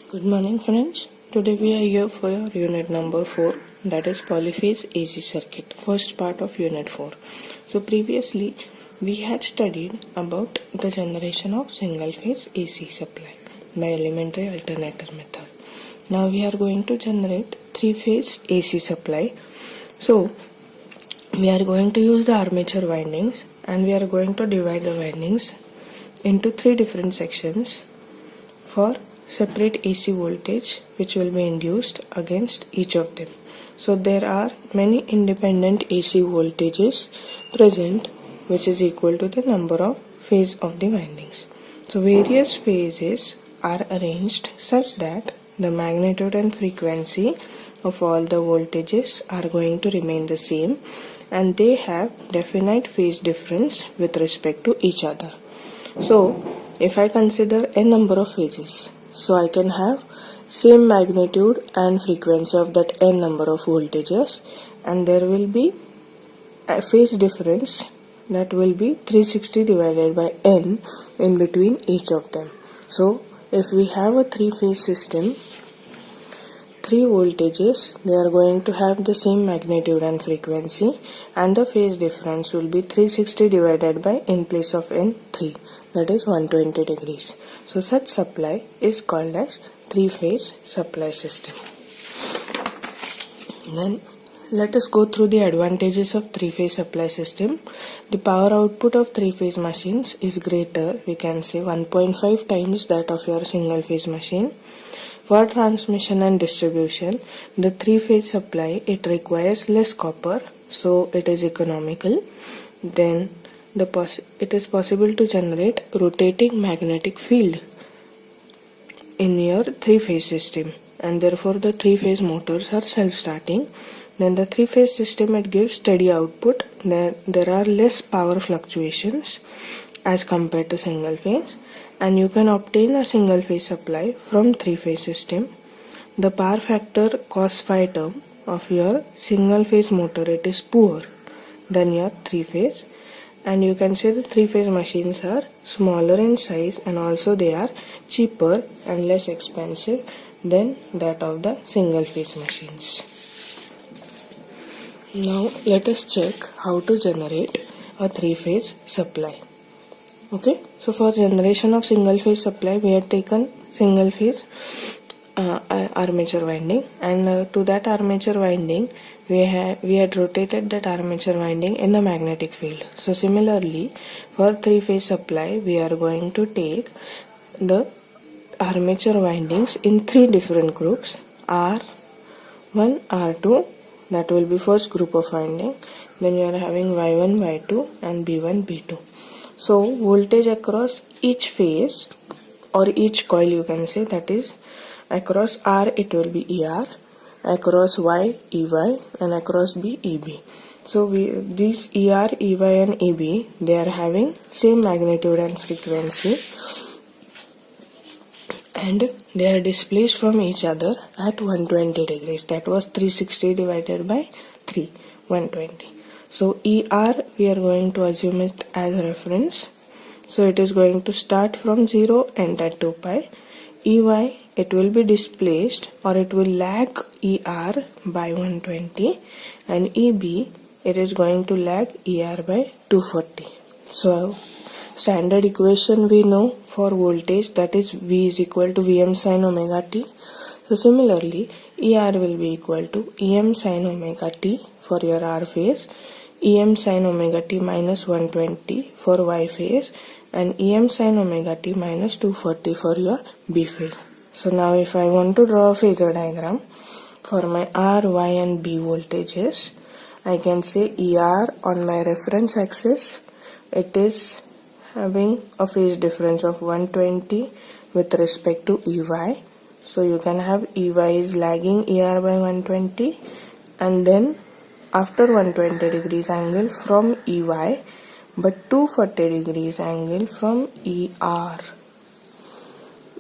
Good morning friends. Today we are here for your unit number 4, that is polyphase AC circuit, first part of unit 4. So previously we had studied about the generation of single phase AC supply by elementary alternator method. Now we are going to generate 3-phase AC supply. So we are going to use the armature windings and we are going to divide the windings into 3 different sections for separate AC voltage which will be induced against each of them. So there are many independent AC voltages present which is equal to the number of phase of the windings. So various phases are arranged such that the magnitude and frequency of all the voltages are going to remain the same and they have definite phase difference with respect to each other. So if I consider a number of phases, so I can have same magnitude and frequency of that n number of voltages and there will be a phase difference that will be 360 divided by n in between each of them. So if we have a 3-phase system, 3 voltages, they are going to have the same magnitude and frequency and the phase difference will be 360 divided by in place of n 3, that is 120 degrees. So such supply is called as 3-phase supply system. Then let us go through the advantages of 3-phase supply system. The power output of 3-phase machines is greater, we can say 1.5 times that of your single phase machine. For transmission and distribution, the 3-phase supply, it requires less copper, so it is economical. Then it is possible to generate rotating magnetic field in your 3-phase system and therefore the 3-phase motors are self-starting. Then the 3-phase system, it gives steady output. There are less power fluctuations as compared to single phase and you can obtain a single phase supply from 3-phase system. The power factor cos phi term of your single phase motor, it is poor than your 3-phase. And you can say the 3-phase machines are smaller in size and also they are cheaper and less expensive than that of the single phase machines. Now let us check how to generate a 3-phase supply. Okay, so for generation of single phase supply we had taken single phase armature winding and to that armature winding we had rotated that armature winding in a magnetic field. So similarly for 3-phase supply we are going to take the armature windings in 3 different groups, R1, R2, that will be first group of winding, then you are having Y1, Y2 and B1, B2. So voltage across each phase or each coil you can say, that is across R it will be ER, across Y EY and across B EB. So these ER, EY and EB, they are having same magnitude and frequency and they are displaced from each other at 120 degrees. That was 360 divided by 3, 120. So ER we are going to assume it as reference. So it is going to start from 0 and at 2 pi. EY, it will be displaced or it will lag ER by 120 and EB, it is going to lag ER by 240. So standard equation we know for voltage, that is V is equal to Vm sin omega t. So similarly ER will be equal to Em sin omega t for your R phase, Em sin omega t minus 120 for Y phase and Em sin omega t minus 240 for your B phase. So now if I want to draw a phasor diagram for my R, Y and B voltages, I can say ER on my reference axis, it is having a phase difference of 120 with respect to EY. So you can have EY is lagging ER by 120 and then after 120 degrees angle from EY but 240 degrees angle from ER,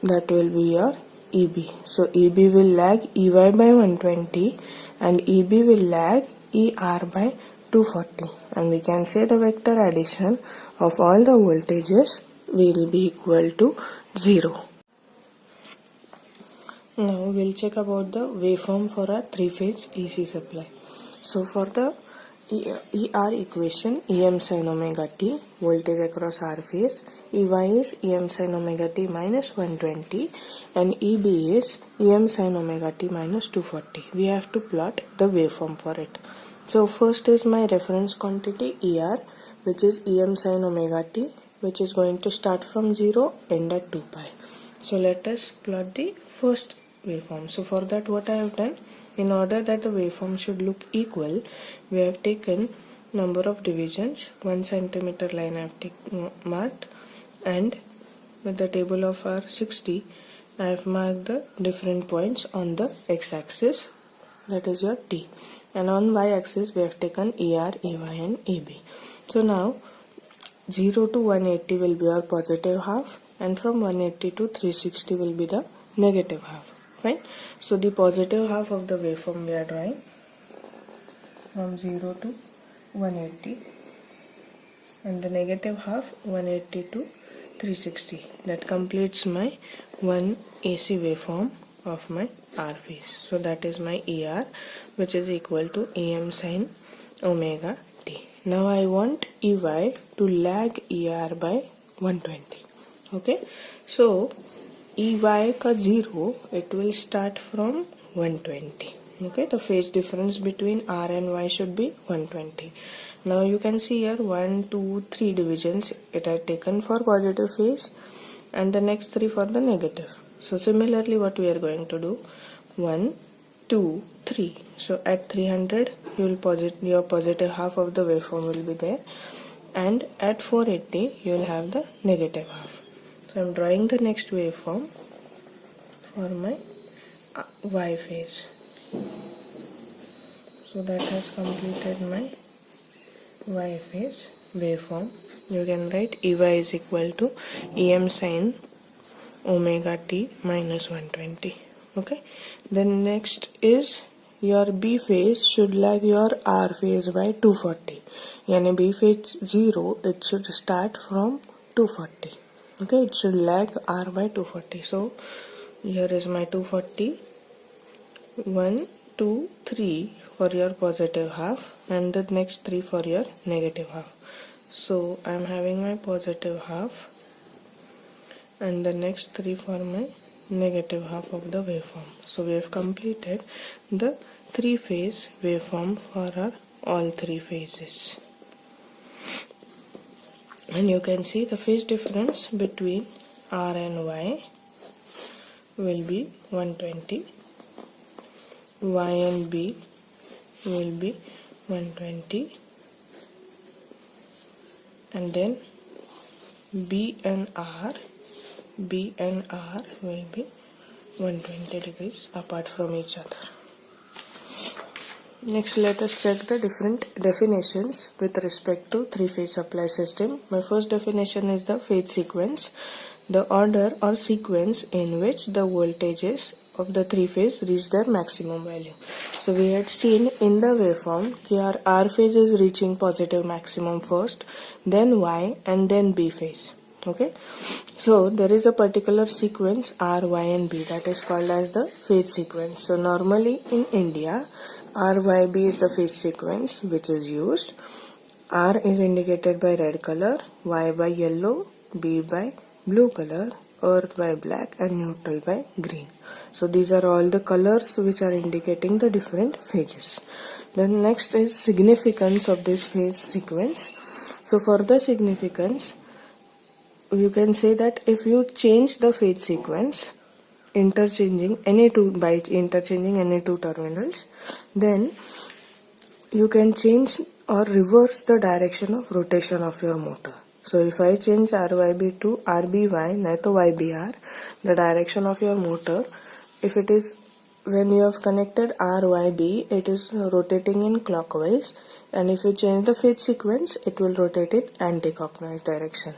that will be your EB. So EB will lag EY by 120 and EB will lag ER by 240 and we can say the vector addition of all the voltages will be equal to 0. Now we'll check about the waveform for a three-phase AC supply. So for the ER equation, EM sin omega t, voltage across R phase, EY is EM sin omega t minus 120 and EB is EM sin omega t minus 240. We have to plot the waveform for it. So first is my reference quantity ER, which is EM sin omega t, which is going to start from 0, end at 2 pi. So let us plot the first waveform. So for that, what I have done, in order that the waveform should look equal, we have taken number of divisions. 1 centimeter line I have marked, and with the table of R60 I have marked the different points on the x-axis, that is your T, and on y-axis we have taken ER, EY and EB. So now 0 to 180 will be our positive half, and from 180 to 360 will be the negative half. Fine. So the positive half of the waveform we are drawing from 0 to 180, and the negative half 180 to 360. That completes my one AC waveform of my R phase. So that is my ER, which is equal to EM sin omega t. Now I want EY to lag ER by 120. Okay. So EY ka 0, it will start from 120. Okay, the phase difference between R and Y should be 120. Now you can see here 1, 2, 3 divisions it are taken for positive phase, and the next 3 for the negative. So similarly what we are going to do, 1, 2, 3. So at 300 your positive half of the waveform will be there, and at 480 you will have the negative half. So I am drawing the next waveform for my Y phase. So that has completed my Y phase waveform. You can write EY is equal to EM sin omega t minus 120. Okay. Then next is your B phase should lag your R phase by 240. Yani B phase 0, it should start from 240. Okay, it should lag R by 240. So here is my 240. 1, 2, 3 for your positive half, and the next 3 for your negative half. So I am having my positive half and the next 3 for my negative half of the waveform. So we have completed the 3-phase waveform for our all 3 phases. And you can see the phase difference between R and Y will be 120. Y and B will be 120, and then B and R will be 120 degrees apart from each other. Next, let us check the different definitions with respect to three-phase supply system. My first definition is the phase sequence, the order or sequence in which the voltages of the three-phase reach their maximum value. So we had seen in the waveform that our R phase is reaching positive maximum first, then Y, and then B phase. Okay, so there is a particular sequence R, Y and B that is called as the phase sequence. So normally in India, RYB is the phase sequence which is used. R is indicated by red color, Y by yellow, B by blue color, earth by black and neutral by green. So these are all the colors which are indicating the different phases. Then next is significance of this phase sequence. So for the significance, you can say that if you change the phase sequence, interchanging any two terminals, then you can change or reverse the direction of rotation of your motor. So if I change RYB to RBY, not to YBR, the direction of your motor, if it is when you have connected RYB, it is rotating in clockwise, and if you change the phase sequence, it will rotate in anti-clockwise direction.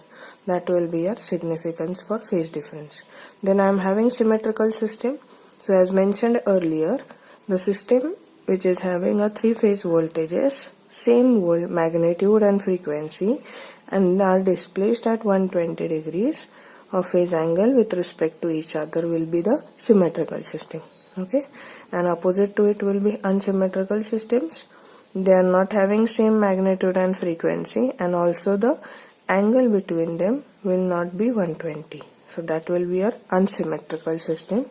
That will be your significance for phase difference. Then I am having symmetrical system. So as mentioned earlier, the system which is having a three-phase voltages, same magnitude and frequency, and are displaced at 120 degrees of phase angle with respect to each other will be the symmetrical system. Okay, and opposite to it will be unsymmetrical systems. They are not having same magnitude and frequency, and also the angle between them will not be 120. So that will be your unsymmetrical system.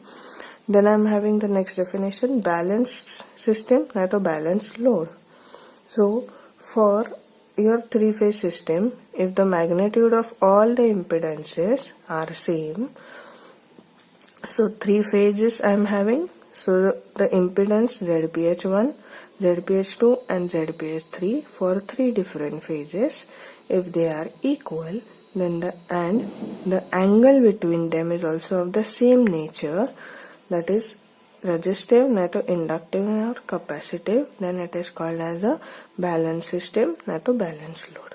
Then I am having the next definition, balanced system, not a balanced load. So for your three-phase system, if the magnitude of all the impedances are same, so three phases I am having. So the impedance ZPH1, ZPH2 and ZPH3 for three different phases, if they are equal, then the angle between them is also of the same nature, that is resistive, not inductive or capacitive, then it is called as a balanced system, not a balanced load.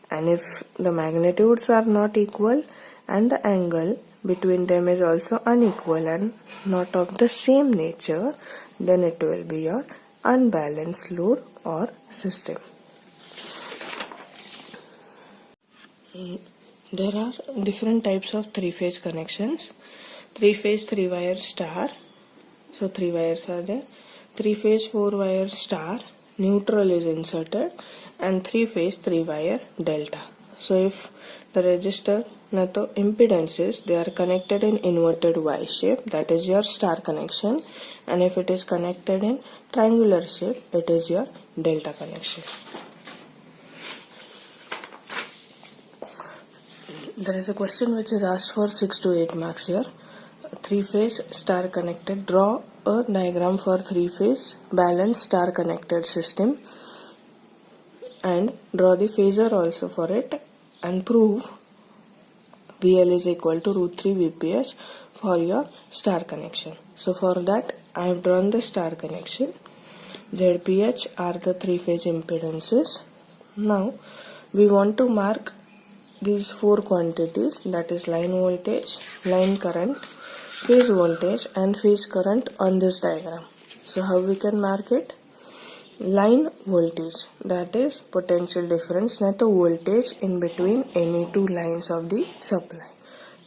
And if the magnitudes are not equal and the angle between them is also unequal and not of the same nature, then it will be your unbalanced load or system. There are different types of three-phase connections. Three-phase, three-wire star. So three wires are there. Three-phase, four-wire star. Neutral is inserted. And three-phase, three-wire delta. So if the resistor, the impedances, they are connected in inverted Y shape, that is your star connection. And if it is connected in triangular shape, it is your delta connection. There is a question which is asked for 6 to 8 marks here. Three-phase star connected. Draw a diagram for three-phase balanced star connected system and draw the phasor also for it and prove VL is equal to root 3 VPH for your star connection. So for that I have drawn the star connection. ZPH are the three-phase impedances. Now we want to mark these four quantities, that is line voltage, line current, phase voltage and phase current on this diagram. So how we can mark it? Line voltage, that is potential difference, not the voltage in between any two lines of the supply,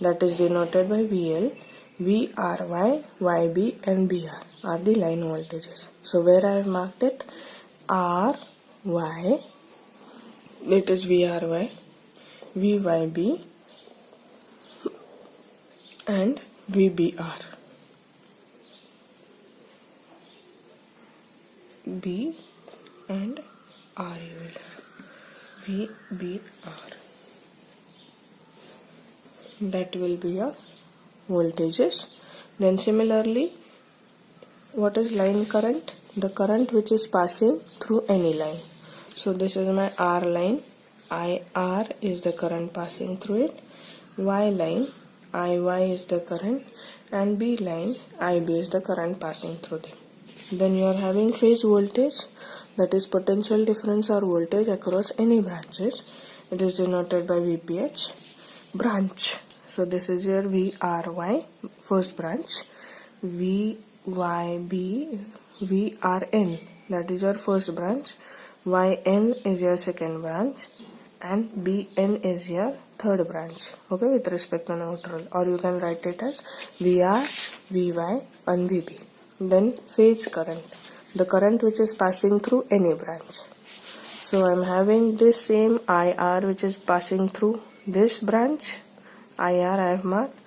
that is denoted by VL. VRY, YB and BR are the line voltages. So where I have marked it? RY, it is VRY, VYB and VBR. B and R you will have. VBR. That will be your voltages. Then similarly, what is line current? The current which is passing through any line. So this is my R line. IR is the current passing through it. Y line, IY is the current, and B line, IB is the current passing through them. Then you are having phase voltage, that is potential difference or voltage across any branches. It is denoted by VPH. Branch, so this is your VRY, first branch. VYB, VRN, that is your first branch. YN is your second branch. And BN is your third branch, okay, with respect to neutral, or you can write it as VR, VY and VB. Then phase current, the current which is passing through any branch. So I am having this same IR which is passing through this branch, IR I have marked,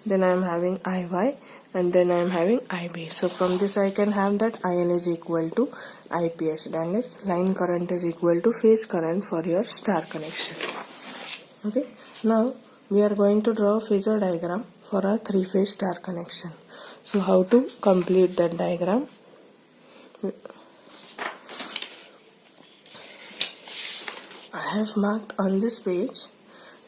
then I am having IY and then I am having IB. So from this I can have that IL is equal to IPS, that is line current is equal to phase current for your star connection. Okay, now we are going to draw a phasor diagram for a three-phase star connection. So how to complete that diagram? I have marked on this page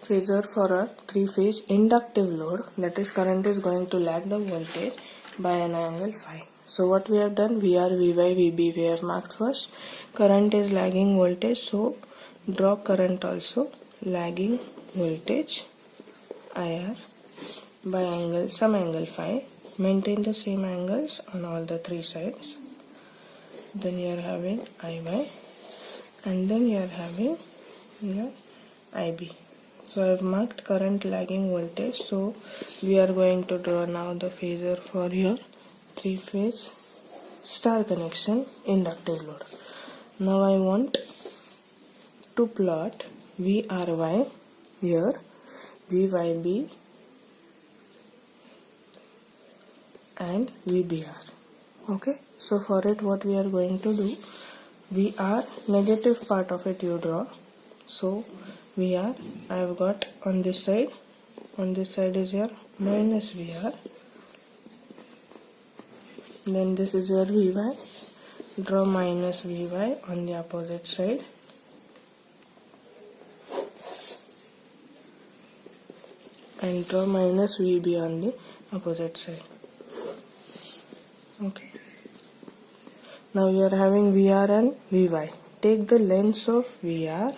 phasor for a three-phase inductive load, that is current is going to lag the voltage by an angle phi. So what we have done, VR, VY, VB we have marked first. Current is lagging voltage, so draw current also lagging voltage IR by angle, some angle phi. Maintain the same angles on all the three sides. Then you are having IY and then you are having your IB. So I have marked current lagging voltage. So we are going to draw now the phasor for your 3-phase star connection inductive load. Now I want to plot VRY here, VYB and VBR. Okay, so for it what we are going to do, VR negative part of it you draw. So VR I have got on this side is your minus VR, then this is your VY, draw minus VY on the opposite side, and draw minus VB on the opposite side. Okay, now you are having VR and VY. Take the lengths of VR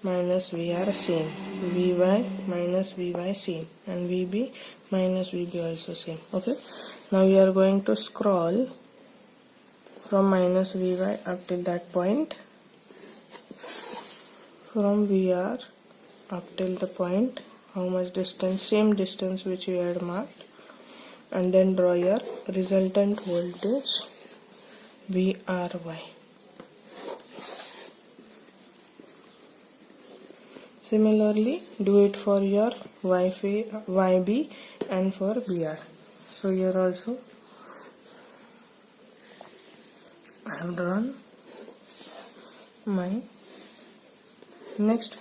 minus VR same, VY minus VY same, and VB minus VB also same. Okay, now we are going to scroll from minus VY up till that point, from VR up till the point, how much distance, same distance which you had marked, and then draw your resultant voltage VRY. Similarly, do it for your YB and for BR. So here also I have drawn my next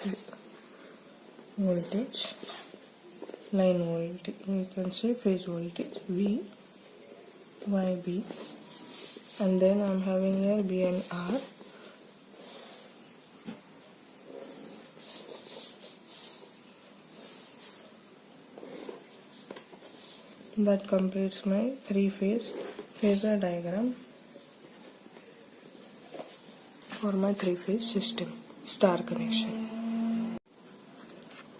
voltage, line voltage, you can say phase voltage VYB, and then I am having here B and R. That completes my 3-phase phasor diagram for my 3-phase system star connection.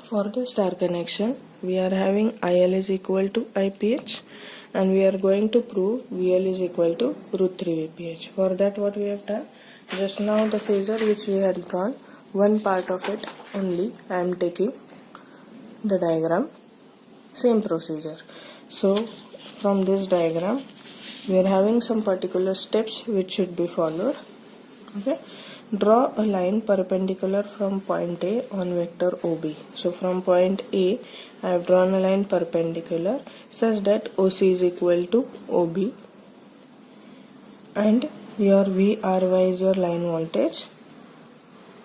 For the star connection, we are having IL is equal to IPH, and we are going to prove VL is equal to root 3 VPH. For that what we have done, just now the phasor which we had drawn, one part of it only I am taking the diagram, same procedure. So from this diagram we are having some particular steps which should be followed. Okay, draw a line perpendicular from point A on vector OB. So from point A I have drawn a line perpendicular such that OC is equal to OB, and your VRY is your line voltage,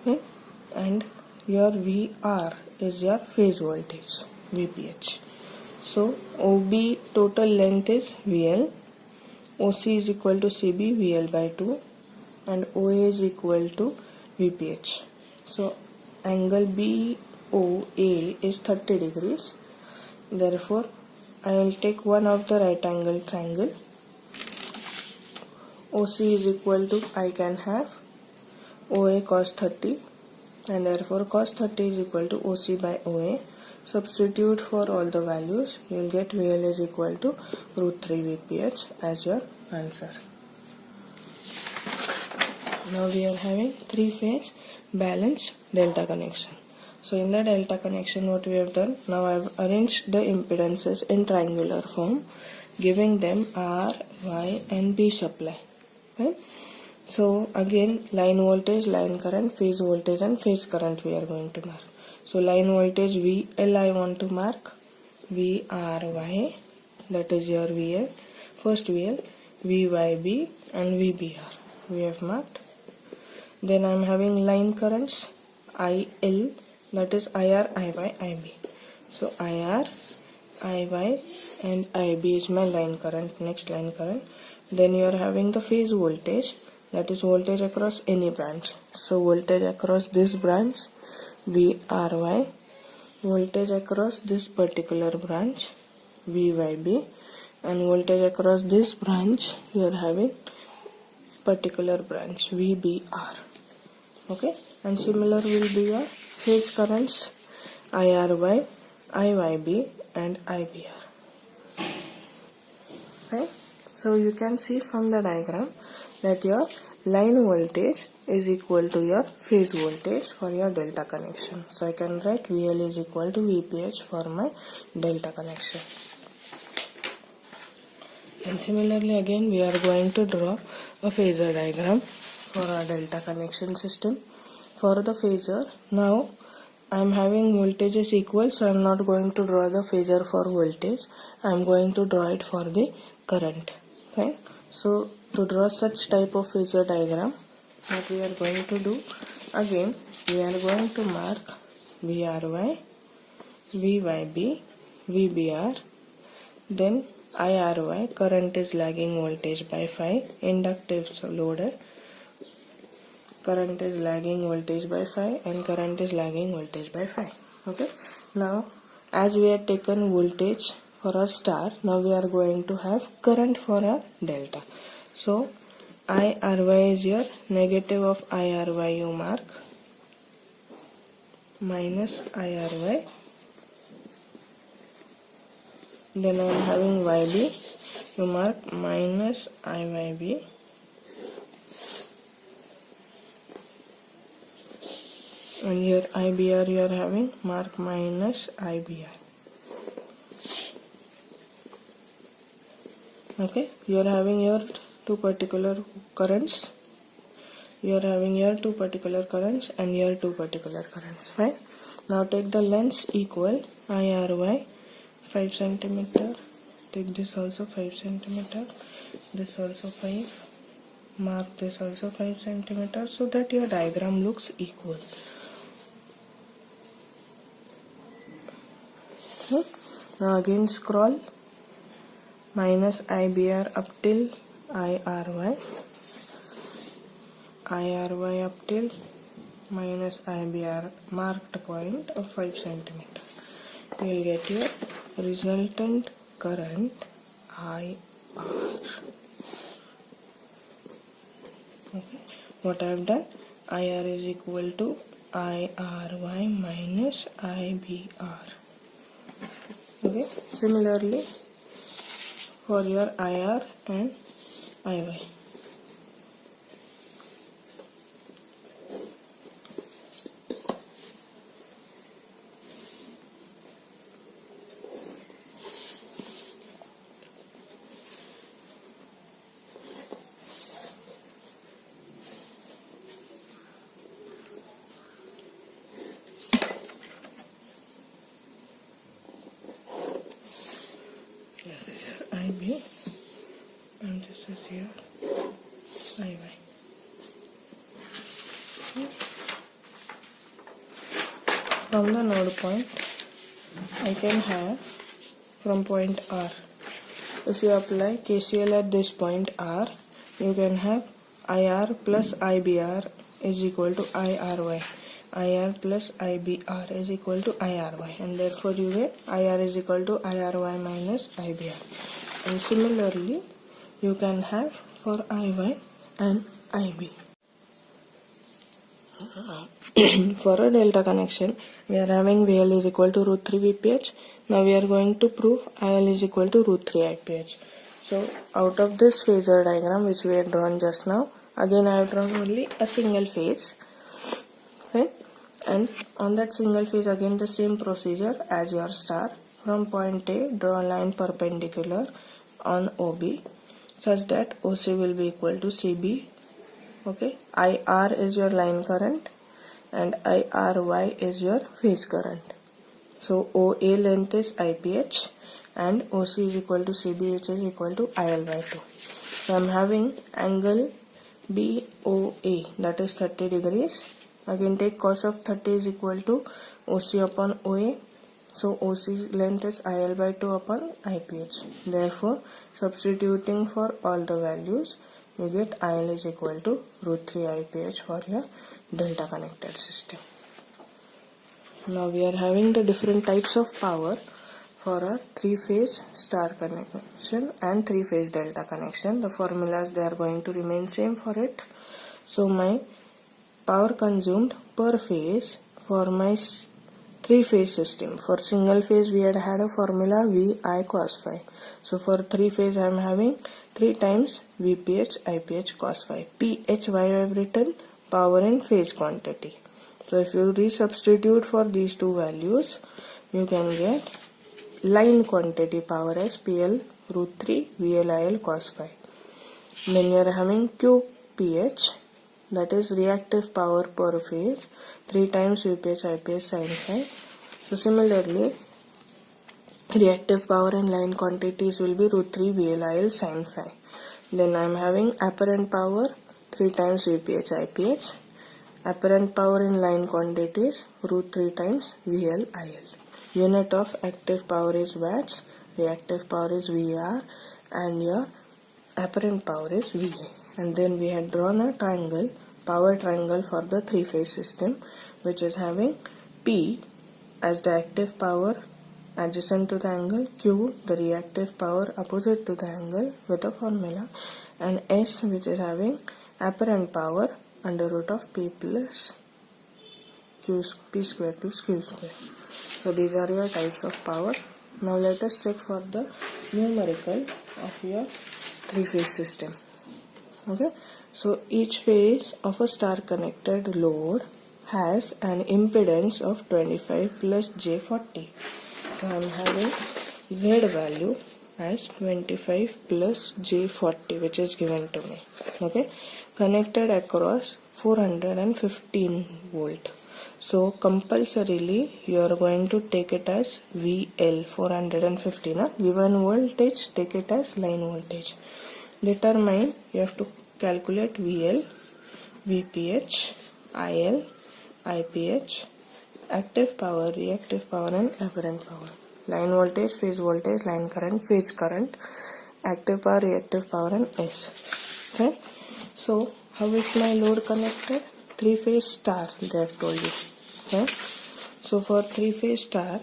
okay, and your VR is your phase voltage VPH. So OB total length is VL, OC is equal to CB VL by 2, and OA is equal to VPH. So angle BOA is 30 degrees. Therefore I will take one of the right angle triangle. OC is equal to, I can have OA cos 30, and therefore cos 30 is equal to OC by OA. Substitute for all the values, you will get VL is equal to root 3 VPH as your answer. Now we are having 3-phase balanced delta connection. So in the delta connection what we have done, now I have arranged the impedances in triangular form, giving them R, Y and B supply. Right? So again line voltage, line current, phase voltage and phase current we are going to mark. So line voltage VL I want to mark, VRY, that is your VL, first VL, VYB and VBR we have marked. Then I am having line currents IL, that is IR, IY, IB. So IR, IY and IB is my line current, next line current. Then you are having the phase voltage, that is voltage across any branch. So voltage across this branch VRY, voltage across this particular branch VYB, and voltage across this branch you are having particular branch VBR. Okay, and similar will be your phase currents IRY, IYB and IBR. Right? So you can see from the diagram that your line voltage is equal to your phase voltage for your delta connection. So I can write VL is equal to VPH for my delta connection. And similarly again we are going to draw a phasor diagram for our delta connection system. For the phasor, now I am having voltages equal, so I am not going to draw the phasor for voltage. I am going to draw it for the current. Fine. So to draw such type of phasor diagram, what we are going to do, again we are going to mark VRY, VYB, VBR, then IRY, current is lagging voltage by 5, inductive loaded, current is lagging voltage by 5 and current is lagging voltage by 5. Okay. Now as we had taken voltage for our star, now we are going to have current for our delta. So IRY is your negative of IRY you mark, minus IRY. Then I am having YB, you mark minus IYB. And here IBR you are having mark minus IBR. Okay, you are having your two particular currents. You are having your two particular currents and your two particular currents. Fine. Now take the lengths equal IRY 5 centimeter. Take this also 5 centimeter. This also 5. Mark this also 5 centimeter so that your diagram looks equal. Now again scroll minus IBR up till IRY, IRY up till minus IBR marked point of 5 centimeter. You will get your resultant current IR. Okay. What I have done, IR is equal to IRY minus IBR. Okay. Similarly for your IR and IY. This is your IB and this is your IY. From the node point, I can have from point R. If you apply KCL at this point R, you can have IR plus IBR is equal to IRY. IR plus IBR is equal to IRY, and therefore you get IR is equal to IRY minus IBR. And similarly, you can have for IY and IB. For a delta connection, we are having VL is equal to root 3 VPH. Now we are going to prove IL is equal to root 3 IPH. So out of this phasor diagram which we had drawn just now, again I have drawn only a single phase. Right? And on that single phase again the same procedure as your star. From point A, draw a line perpendicular on OB such that OC will be equal to CB. Okay, IR is your line current and IRY is your phase current. So OA length is IPH and OC is equal to CB, which is equal to IL by 2. So I am having angle BOA, that is 30 degrees. Again take cos of 30 is equal to OC upon OA. So OC length is IL by 2 upon IPH. Therefore substituting for all the values, you get IL is equal to root 3 IPH for your delta connected system. Now we are having the different types of power for a 3-phase star connection and 3-phase delta connection. The formulas, they are going to remain same for it. So my power consumed per phase for my 3-phase system. For single phase we had a formula VI cos phi. So for 3-phase I am having 3 times VPH IPH cos phi. PHY I have written power in phase quantity. So if you resubstitute for these two values, you can get line quantity power as PL root 3 VLIL cos phi. Then you are having QPH, that is reactive power per phase, 3 times VPH IPH sin phi. So similarly, reactive power in line quantities will be root 3 VLIL sin phi. Then I am having apparent power 3 times VPH IPH. Apparent power in line quantities root 3 times VLIL. Unit of active power is watts, reactive power is VAR, and your apparent power is VA. And then we had drawn a triangle, power triangle for the three-phase system, which is having P as the active power adjacent to the angle, Q the reactive power opposite to the angle with a formula, and S which is having apparent power under root of P plus Q, P square plus Q square. So these are your types of power. Now let us check for the numerical of your three-phase system. Okay, so each phase of a star connected load has an impedance of 25 plus J40. So I am having Z value as 25 plus J40, which is given to me. Okay, connected across 415 volt. So compulsorily you are going to take it as VL 415. Given voltage, take it as line voltage. Determine, you have to calculate VL, VPH, IL, IPH, active power, reactive power, and apparent power. Line voltage, phase voltage, line current, phase current, active power, reactive power, and S. Okay. So how is my load connected? Three-phase star, they have told you. Okay. So for three-phase star,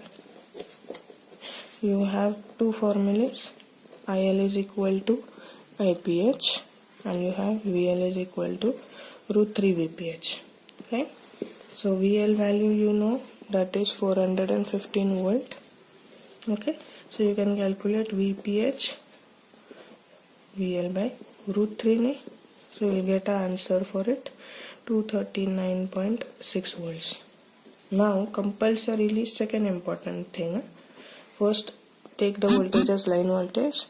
you have two formulas. IL is equal to IPH, and you have VL is equal to root 3 VPH. Okay. So VL value you know, that is 415 volt. Okay. So you can calculate VPH VL by root 3 ne. So you will get an answer for it, 239.6 volts. Now compulsorily second important thing, first take the voltage as line voltage,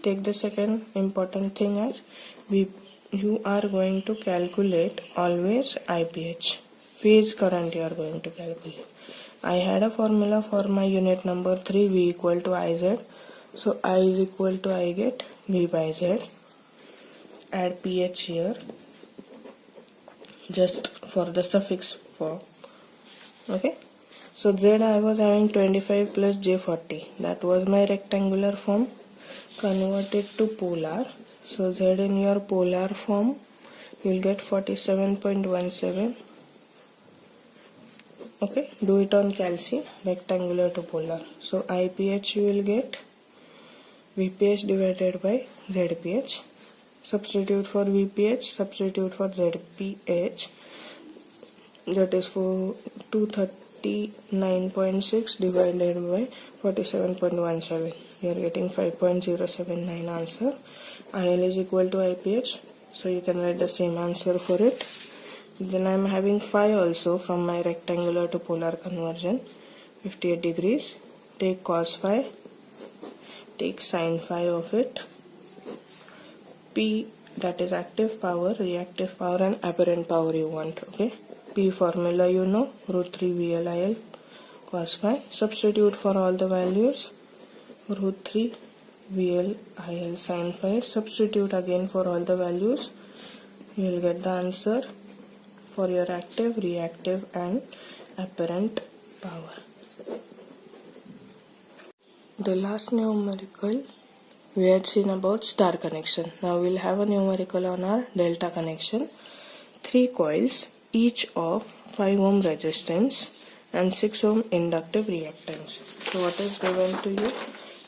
take the second important thing as you are going to calculate always IPH, phase current you are going to calculate. I had a formula for my unit number 3, V equal to IZ. So I is equal to, I get V by Z. Add PH here just for the suffix form. Okay. So Z I was having 25 plus J40. That was my rectangular form. Convert it to polar. So Z in your polar form, you will get 47.17. Okay. Do it on calci, rectangular to polar. So IPH you will get VPH divided by ZPH. Substitute for VPH, substitute for ZPH. That is for 239.6 divided by 47.17. You are getting 5.079 answer. IL is equal to IPH. So you can write the same answer for it. Then I am having phi also from my rectangular to polar conversion. 58 degrees. Take cos phi. Take sin phi of it. P, that is active power, reactive power, and apparent power you want. Okay. P formula you know, root 3 VLIL cos phi. Substitute for all the values. Root 3 VLIL sin phi. Substitute again for all the values. You will get the answer for your active, reactive, and apparent power. The last numerical we had seen about star connection. Now we'll have a numerical on our delta connection. 3 coils, each of 5 ohm resistance and 6 ohm inductive reactance. So what is given to you?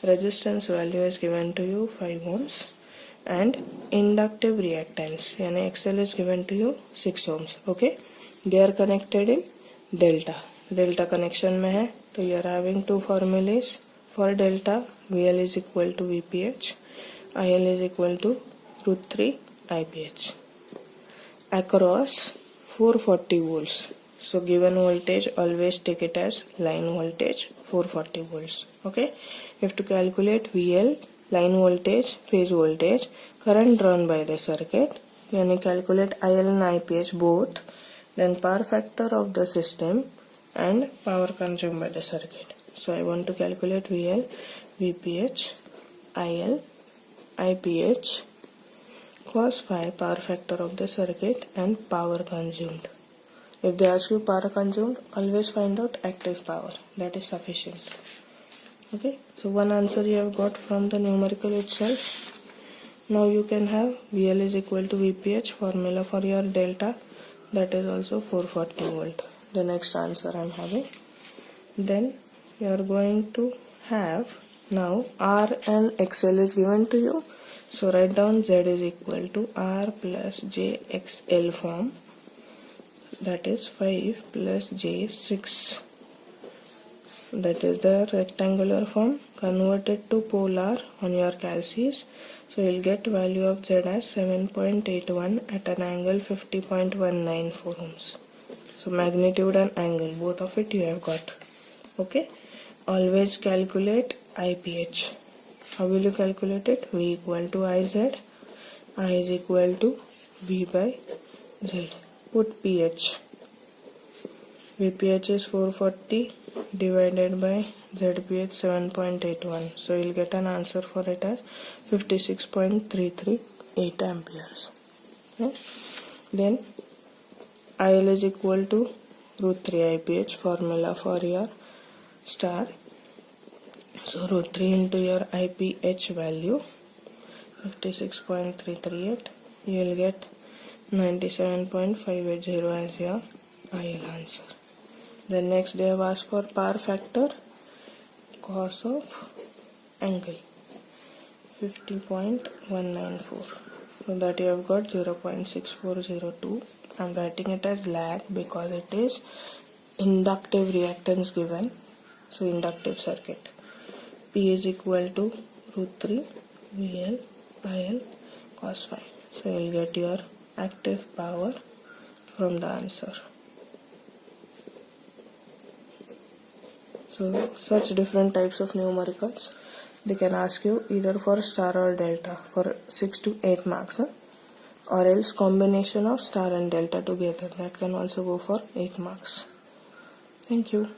Resistance value is given to you 5 ohms and inductive reactance yani XL is given to you 6 ohms. Okay, they are connected in delta. Delta connection में है तो you are having two formulas for delta. VL is equal to VPH, IL is equal to root 3 IPH. Across 440 volts. So given voltage, always take it as line voltage 440 volts. Okay. You have to calculate VL, line voltage, phase voltage, current drawn by the circuit. You calculate IL and IPH both, then power factor of the system and power consumed by the circuit. So I want to calculate VL, VPH, IL, IPH, cos phi, power factor of the circuit, and power consumed. If they ask you power consumed, always find out active power. That is sufficient. Okay, so one answer you have got from the numerical itself. Now you can have VL is equal to VPH, formula for your delta, that is also 440 volt. The next answer I am having. Then you are going to have now R and XL is given to you. So write down Z is equal to R plus JXL form, that is 5 plus J6. That is the rectangular form. Convert it to polar on your calces. So you will get value of Z as 7.81 at an angle 50.194 ohms. So magnitude and angle, both of it you have got. Okay. Always calculate IPH. How will you calculate it? V equal to IZ. I is equal to V by Z. Put pH. VPH is 440 divided by ZPH 7.81. So you'll get an answer for it as 56.338 amperes. Okay. Then IL is equal to root 3 IPH, formula for your star. So root 3 into your IPH value 56.338. You will get 97.580 as your IL answer. The next they have asked for power factor, cos of angle 50.194. So that you have got 0.6402. I am writing it as lag because it is inductive reactance given. So inductive circuit. P is equal to root 3 VL IL cos phi. So you will get your active power from the answer. So such different types of numericals, they can ask you either for star or delta for 6 to 8 marks, or else combination of star and delta together, that can also go for 8 marks. Thank you.